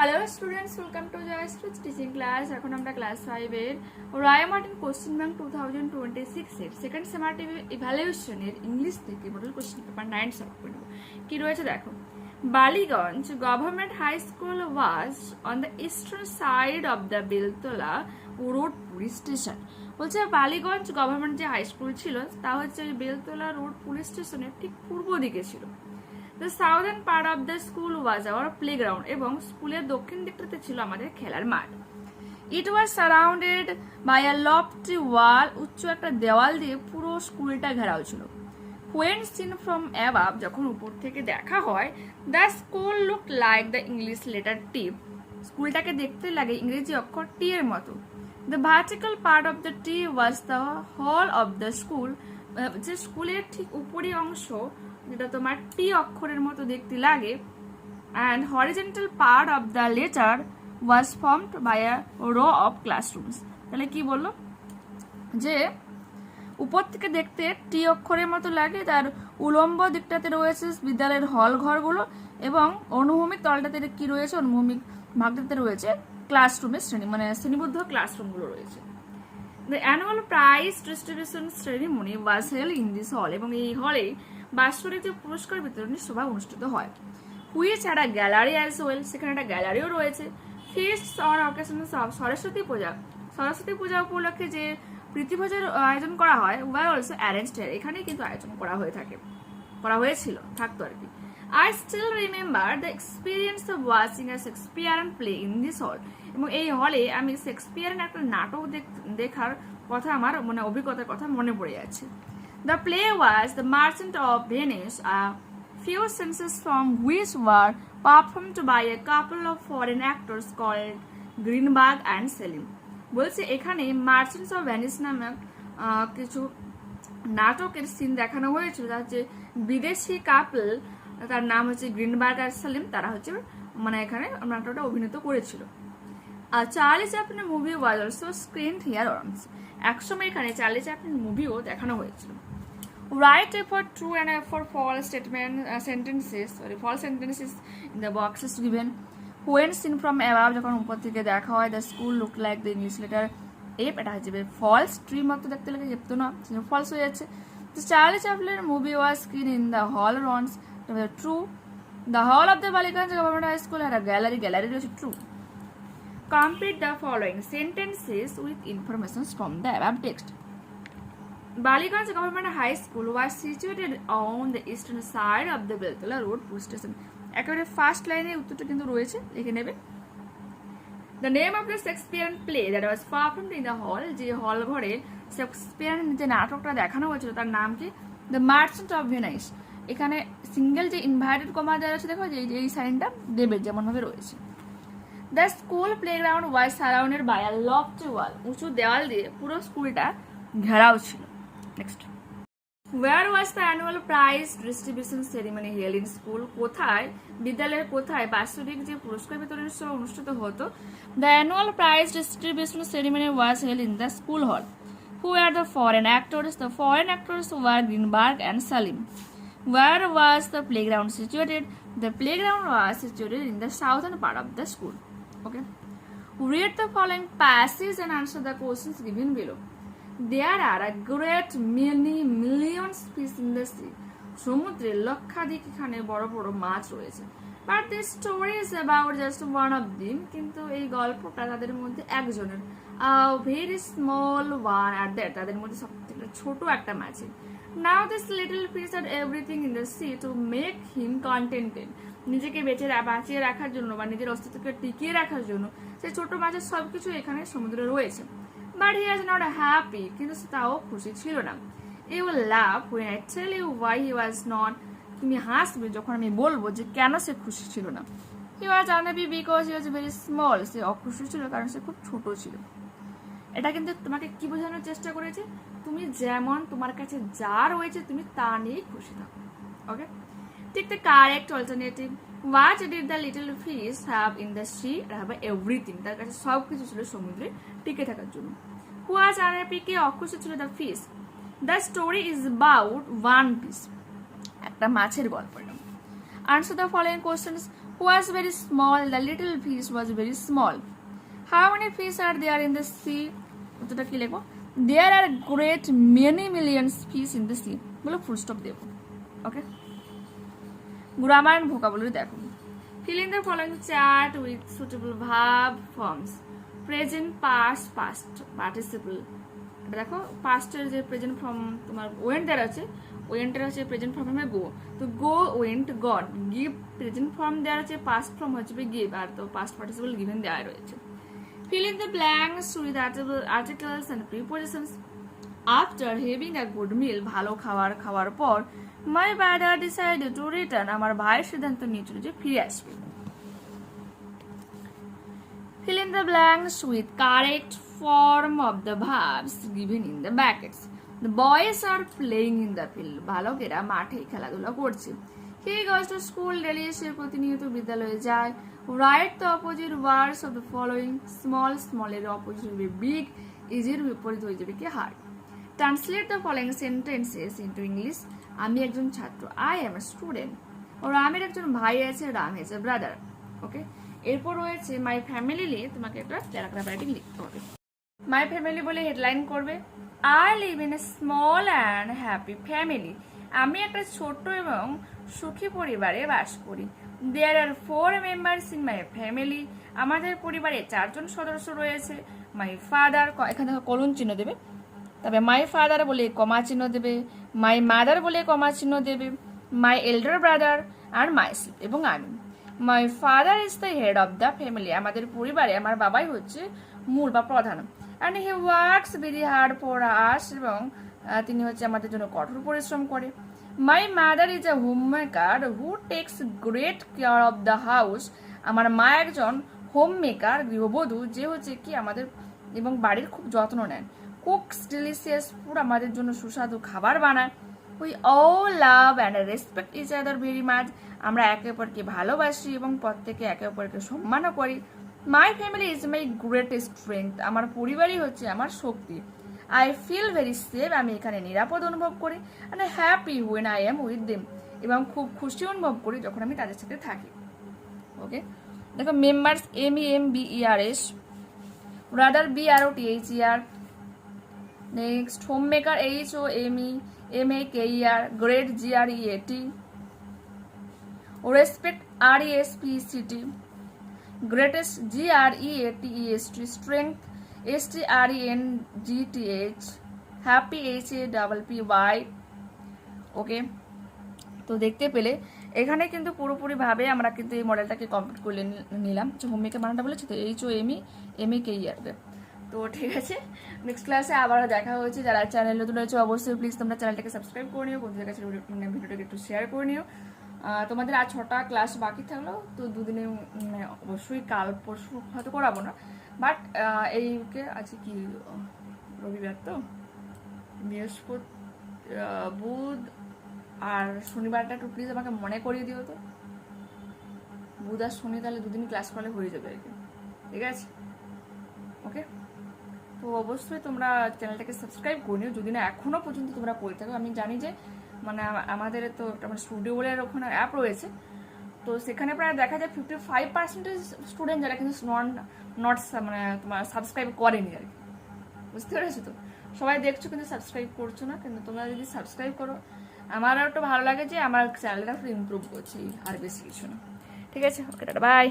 Hello students, welcome to Joyshruto teaching class. এখন আমরা class 5 এর রায় মার্টিন কোশ্চেন ব্যাংক 2026 এর সেকেন্ড সেমাটিভ ইভ্যালুয়েশনের ইংলিশ থেকে মডেল কোশ্চেন পেপার 9 সলভ করে নেব। কি রয়েছে দেখো। Ballygunge government high school was on the eastern side of the Beltala road police station. বলছে বালিগঞ্জ গভর্নমেন্ট যে হাই স্কুল ছিল তা হচ্ছে বেলতলা রোড পুলিশ স্টেশনের ঠিক পূর্ব দিকে ছিল। The southern part of the school was our playground এবং স্কুলের দক্ষিণ দিকটাতে ছিল আমাদের খেলার মাঠ। It was surrounded by a lofty wall, উচ্চ একটা দেওয়াল দিয়ে পুরো স্কুলটা ঘেরাও ছিল। When seen from above, যখন উপর থেকে দেখা হয়, the school looked like the English letter T. স্কুলটাকে দেখতে লাগে ইংরেজি অক্ষর টি এর মতো। The vertical part of the T was the hall of the school, যে স্কুলের ঠিক উপরি অংশ যেটা তোমার টি অক্ষরের মতো দেখতে লাগে, and horizontal part of the letter was formed by a row of classrooms. তাহলে কি বললো যে উপর থেকে দেখতে টি অক্ষরের মতো লাগে, তার উলম্ব দিকটাতে রয়েছে বিদ্যালয়ের হল ঘরগুলো এবং অনুভূমিক তলটাতে কি রয়েছে, অনুভূমিক ভাগটাতে রয়েছে ক্লাসরুমের শ্রেণীবদ্ধ ক্লাসরুমগুলো রয়েছে। The annual prize distribution ceremony was held in this hall, এবং এই হলে বাৎসরিক যে পুরস্কার বিতরণী সভা অনুষ্ঠিত হয়। Which had a gallery as well, সেখানে একটা গ্যালারিও রয়েছে। Feasts on occasions of Saraswati পূজা উপলক্ষে যে প্রীতিভোজের আয়োজন করা হয় were also arranged here, এখানে কিন্তু আয়োজন করা হয়েছিল থাকতো আর কি। I still remember the experience of watching a Shakespearean play in this hall, এবং এই হলে আমি শেক্সপিয়ারের একটা নাটক দেখার কথা আমার অভিজ্ঞতার কথা মনে পড়ে যাচ্ছে। The play was The Merchant of Venice, a few sentences from which were performed by a couple of foreign actors called Greenberg and Selim. বলছে এখানে মার্চেন্টস অফ ভেনিস নামক কিছু নাটকের সিন দেখানো হয়েছিল, যার যে বিদেশি কাপল, তার নাম হচ্ছে গ্রিনবার্গ আর সেলিম, তারা হচ্ছে এখানে নাটকটা অভিনীত করেছিল। আর চার্লি চ্যাপলিনের movie was also screened here once, একসময় এখানে চার্লি চ্যাপলিন মুভিও দেখানো হয়েছিল। Write for true and for false sentences in the boxes given. When seen from above, যখন উপর থেকে দেখা হয়, the school looked like the English letter F, এটা হচ্ছে false, tree মতো দেখতে লাগে, তো না false হয়ে যাচ্ছে। The Charlie Chaplin movie was screened in the hall runs, true. The hall of the Baligans Government High School had a gallery was true. Complete the following sentences with information from the above text. Baligans Government High School was situated on the eastern side of the Beltala Road Police Station. একেবারে first লাইনের উত্তরটা কিন্তু রয়েছে, লিখে নেবে। The name of the Shakespearean play that was performed in the hall, যে হল ঘরে শেক্সপিয়ারের যে নাটকটা দেখানো হয়েছিল তার নাম কি? The Merchant of Venice. এখানে সিঙ্গেল যে ইনভার্টেড কমা দেওয়া আছে, দেখো যে এই সাইনটা দেবে যেমন ভাবে রয়েছে। The school playground was surrounded by a lofty wall, উঁচু দেওয়াল দিয়ে পুরো স্কুলটা ঘেরাও ছিল। Next, Where was the annual prize distribution ceremony held in school? কোথায়, বিদ্যালয়ের কোথায় বাৎসরিক যে পুরস্কার বিতরণের সভা অনুষ্ঠিত হতো? The annual prize distribution ceremony was held in the school hall. Who were the foreign actors? The foreign actors were Greenberg and Salim. Where was the playground situated? The playground was situated in the southern part of the school. Okay. Read the following passage and answer the questions given below. There are a great many millions fish in the sea. সমুদ্রে লক্ষাধিক এখানে বড় বড় মাছ রয়েছে। But this story is about just one of them. কিন্তু এই গল্পটা তাদের মধ্যে একজনের, a very small one at that, তাদের মধ্যে সবথেকে ছোট একটা মাছের। Now this little fish had everything in the sea to make him contented. নিজেকে বাঁচিয়ে রাখার জন্য বা নিজের অস্তিত্বকে টিকিয়ে রাখার জন্য সেই ছোট মাছের সবকিছু এখানে সমুদ্রে রয়েছে। But he was not happy, কিন্তু তাও খুশি ছিল না। You will laugh when I tell you why he was not. তুমি হাসবে যখন আমি বলবো যে কেন সে খুশি ছিল না। He was unhappy because he was very small. সে অখুশি ছিল কারণ সে খুব ছোট ছিল। এটা কিন্তু তোমাকে কি বোঝানোর চেষ্টা করেছে, তুমি যেমন তোমার কাছে যা রয়েছে তুমি তা নিয়ে খুশি থাকো। ওকে, ঠিক the correct alternative. What did the little fish have in the sea? Have everything. তার কাছে সবকিছু ছিল সমুদ্রে টিকে থাকার জন্য। Who was unhappy? কে অখুশি ছিল? The fish. The story is about one fish, একটা মাছের গল্প। Answer the following questions. was very small, the little fish was very small. How many fish are there in the sea? উত্তরটা কি লিখবো? There are great many millions fish in the sea. বলো full stop দেব। Okay, grammar and vocabulary দেখো। Fill in the following chart with suitable verb forms. Present, past, past participle. দেখো পাস্টের যে present form তোমার went দেওয়া আছে, ওয়েন্টের হচ্ছে present form হবে গো, তো go went goat. Give present form দেওয়া আছে, পাস্ট ফর্ম হচ্ছে গিভ, আর তো পাস্ট পার্টিসিপল গিভেন দেওয়া রয়েছে। Fill in the blanks with articles and prepositions. After having a good meal, ভালো খাওয়ার পর, my brother decided to return. আমার ভাই সিদ্ধান্ত নিয়েছিল যে ফিরে আসবে। Fill in the blanks with correct form of the verbs given in the brackets. The boys are playing in the field. বালকেরা মাঠে খেলাধুলা করছে। He goes to school daily. সে প্রতিনিয়ত বিদ্যালয়ে যায়। Write the opposite words of the following. Small, small এর opposite will be big. Easy এর বিপরীত হয়ে যাবে কি hard. Translate the following sentences into English. আমি একজন ছাত্র, I am a student. ও রামের একজন ভাই আছে, রাম has a brother. ওকে, এরপর রয়েছে মাই ফ্যামিলি নিয়ে তোমাকে একটা প্যারাগ্রাফ রাইটিং লিখতে হবে। মাই ফ্যামিলি বলে হেডলাইন করবে, I live in a small and happy family. আমি একটা ছোট্ট এবং সুখী পরিবারে বাস করি। দেয়ার আর 4 মেম্বার্স ইন মাই ফ্যামিলি। আমাদের পরিবারে 4 জন সদস্য রয়েছে। মাই ফাদার, এখানে কলন চিহ্ন দেবে, তবে মাই ফাদার বলে কমা চিহ্ন দেবে, মাই মাদার বলে কমা চিহ্ন দেবে, মাই এল্ডার ব্রাদার আর মাইসেলফ এবং আমি। My father is the head of the family. আমাদের পরিবারে আমার বাবাই হচ্ছে মূল বা প্রধান। And he works very hard for us, এবং তিনি হচ্ছে আমাদের জন্য কঠোর পরিশ্রম করে। My mother is a home maker who text great care of the house. আমার মা একজন হোম মেকার, গৃহবধূ, যে হচ্ছে কি আমাদের এবং বাড়ির খুব যত্ন নেন। কুকস ডিলিশিয়াস ফুড, আমাদের জন্য সুস্বাদু খাবার বানায়। We all love and respect each other very much. আমরা একে অপরকে ভালোবাসি এবং প্রত্যেকে একে অপরকে সম্মানও করি। My family is my greatest strength. আমার পরিবারই হচ্ছে আমার শক্তি। আই ফিল ভেরি সেফ, আমি এখানে নিরাপদ অনুভব করি। And happy when I am with them, এবং খুব খুশি অনুভব করি যখন আমি তাদের সাথে থাকি। ওকে, দেখো members MEMBERS, brother BROTHER, next home maker HOMEMAKER, great GREAT, respect RESPECT, greatest GREATEST, strength STRENGTH, happy HAPPY। ওকে, তো দেখতে পেলে এখানে কিন্তু পুরোপুরিভাবে আমরা কিন্তু এই মডেলটাকে কমপ্লিট করে নিলাম। হোম মেকার বানানটা বলেছি তো HOMEMAKER। তো ঠিক আছে, নেক্সট ক্লাসে আবার দেখা হয়েছে। যারা চ্যানেল নতুন রয়েছে অবশ্যই প্লিজ তোমরা চ্যানেলটাকে সাবস্ক্রাইব করে নিও, বন্ধুদের কাছে ভিডিওটাকে একটু শেয়ার করে নিও। তোমাদের আর 6টা ক্লাস বাকি থাকলো, তো দুদিনে অবশ্যই কাল পরশু হয়তো করাবো না, বাট এইকে আছে কি রবিবার, তো বৃহস্পতি বুধ আর শনিবারটা একটু প্লিজ আমাকে মনে করিয়ে দিও। তো বুধ আর শনি তাহলে দুদিন ক্লাস করলে হয়ে যাবে আর কি, ঠিক আছে? ওকে, তো অবশ্যই তোমরা চ্যানেলটাকে সাবস্ক্রাইব করে নিও যদি না এখনো পর্যন্ত তোমরা করে থাকো। আমি জানি যে মানে আমাদের তো আমার স্টুডিও বলে ওখানে অ্যাপ রয়েছে, তো সেখানে প্রায় দেখা যায় 55% স্টুডেন্ট যারা কিন্তু নট মানে তোমার সাবস্ক্রাইব করেনি আর কি, বুঝতে পেরেছো? তো সবাই দেখছো কিন্তু সাবস্ক্রাইব করছো না, কিন্তু তোমরা যদি সাবস্ক্রাইব করো আমারও একটু ভালো লাগে যে আমার চ্যানেলটা একটু ইমপ্রুভ করছি, আর বেশি কিছু না। ঠিক আছে, ওকে, টাটা, বাই।